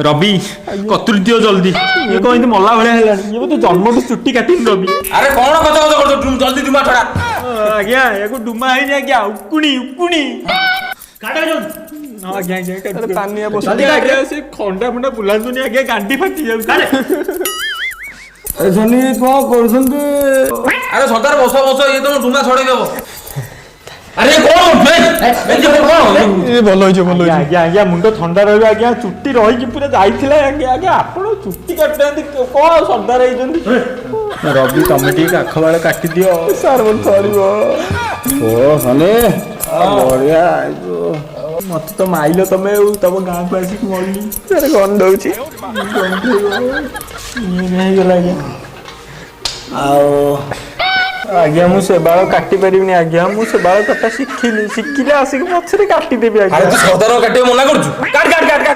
रवि कतुरी दियो जल्दी ये कौन मला भाया है ये तो जन्म चुट्टी काटी रवि अरे कौन कथा कथा कर जल्दी डुमा छड़ा आज्ञा या डुमा है आज्ञा उकुणी उकुणी काटा जो आज्ञा आज्ञा पानिया बस आज्ञा से खंडा फंडा बुलांतुनी आज्ञा गांडी फाटी जाऊ सनी कौन करछंती अरे सरदार बस बस ये तो डुमा छड़े देबो अरे कौन ये भल होइछ आज्ञा आज्ञा मुंड ठंडा रही आज्ञा चुट्टी रही पूरा जाइथिला आज्ञा आज्ञा आपण चुट्टी काटते कौन सरदार होइछंती रवि तमे ठीक काख बाळे काटी दियो सर मन थरिबो ओ सनी बढ़िया मत तो माइल तमे तम गाँ को आसिक मरली सर कौन दउची आज्ञा मु से बाल काटी परिबिनी आज्ञा मु से बाल कटा शिखिले आसिक पछरे काटी देबी आज्ञा अरे तू सरदार काटे मना करछु काट काट काट